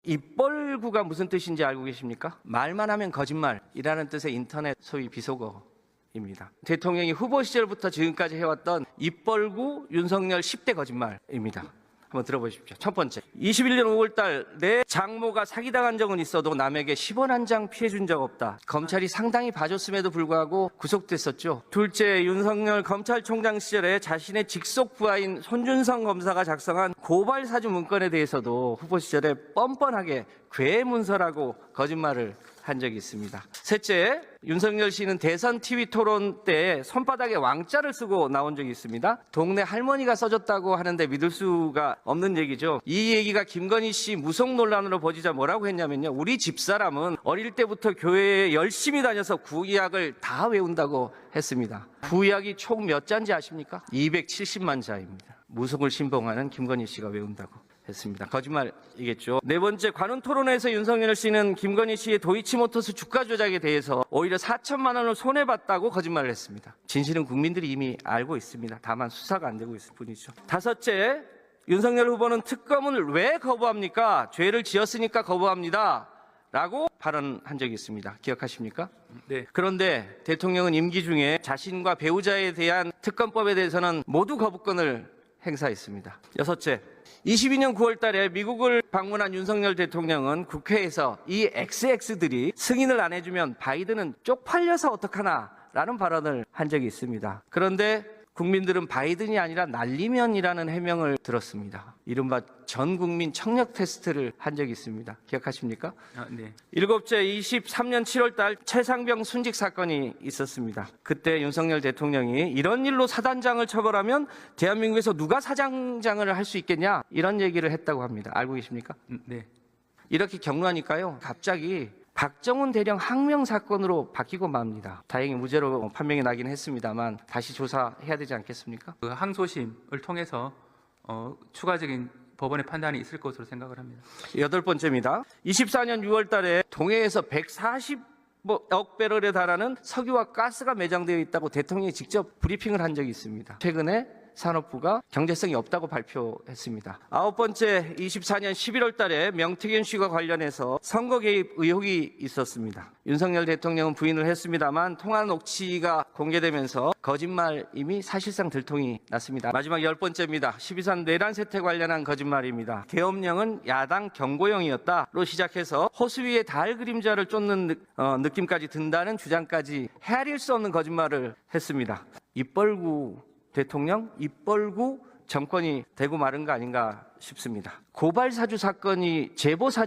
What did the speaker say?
입벌구가 무슨 뜻인지 알고 계십니까? 말만 하면 거짓말이라는 뜻의 인터넷 소위 비속어입니다. 대통령이 후보 시절부터 지금까지 해왔던 입벌구 윤석열 10대 거짓말입니다. 한번 들어보십시오. 첫 번째, 21년 5월달 내 장모가 사기당한 적은 있어도 남에게 10원 한 장 피해준 적 없다. 검찰이 상당히 봐줬음에도 불구하고 구속됐었죠. 둘째, 윤석열 검찰총장 시절에 자신의 직속 부하인 손준성 검사가 작성한 고발 사주 문건에 대해서도 후보 시절에 뻔뻔하게 괴문서라고 거짓말을 한 적이 있습니다. 셋째, 윤석열 씨는 대선 TV 토론 때 손바닥에 왕자를 쓰고 나온 적이 있습니다. 동네 할머니가 써줬다고 하는데 믿을 수가 없는 얘기죠. 이 얘기가 김건희 씨 무속 논란으로 번지자 뭐라고 했냐면요. 우리 집사람은 어릴 때부터 교회에 열심히 다녀서 구약을 다 외운다고 했습니다. 구약이 총 몇 자인지 아십니까? 270만 자입니다. 무속을 신봉하는 김건희 씨가 외운다고 했습니다. 거짓말이겠죠. 네 번째, 관훈 토론회에서 윤석열 씨는 김건희 씨의 도이치모터스 주가 조작에 대해서 오히려 4천만 원을 손해봤다고 거짓말을 했습니다. 진실은 국민들이 이미 알고 있습니다. 다만 수사가 안 되고 있을 뿐이죠. 다섯째, 윤석열 후보는 특검을 왜 거부합니까? 죄를 지었으니까 거부합니다. 라고 발언한 적이 있습니다. 기억하십니까? 네. 그런데 대통령은 임기 중에 자신과 배우자에 대한 특검법에 대해서는 모두 거부권을 행사했습니다. 여섯째, 22년 9월 달에 미국을 방문한 윤석열 대통령은 국회에서 이 XX들이 승인을 안 해주면 바이든은 쪽팔려서 어떡하나 라는 발언을 한 적이 있습니다. 그런데 국민들은 바이든이 아니라 날리면이라는 해명을 들었습니다. 이른바 전 국민 청력 테스트를 한 적이 있습니다. 기억하십니까? 네. 일곱째, 23년 7월 달 최상병 순직 사건이 있었습니다. 그때 윤석열 대통령이 이런 일로 사단장을 처벌하면 대한민국에서 누가 사장장을 할 수 있겠냐 이런 얘기를 했다고 합니다. 알고 계십니까? 네. 이렇게 경로하니까요. 갑자기 박정훈 대령 항명 사건으로 바뀌고 맙니다. 다행히 무죄로 판명이 나긴 했습니다만 다시 조사해야 되지 않겠습니까? 그 항소심을 통해서 추가적인 법원의 판단이 있을 것으로 생각을 합니다. 여덟 번째입니다. 24년 6월 달에 동해에서 140억 배럴에 달하는 석유와 가스가 매장되어 있다고 대통령이 직접 브리핑을 한 적이 있습니다. 최근에 산업부가 경제성이 없다고 발표했습니다. 아홉 번째, 24년 11월 달에 명태균 씨와 관련해서 선거 개입 의혹이 있었습니다. 윤석열 대통령은 부인을 했습니다만 통화 녹취가 공개되면서 거짓말임이 사실상 들통이 났습니다. 마지막 열 번째입니다. 12선 내란 세태 관련한 거짓말입니다. 계엄령은 야당 경고령이었다로 시작해서 호수 위에 달 그림자를 쫓는 느낌까지 든다는 주장까지 헤아릴 수 없는 거짓말을 했습니다. 입벌구 대통령, 입벌구 정권이 되고 마른 거 아닌가 싶습니다. 고발사주 사건이 제보사주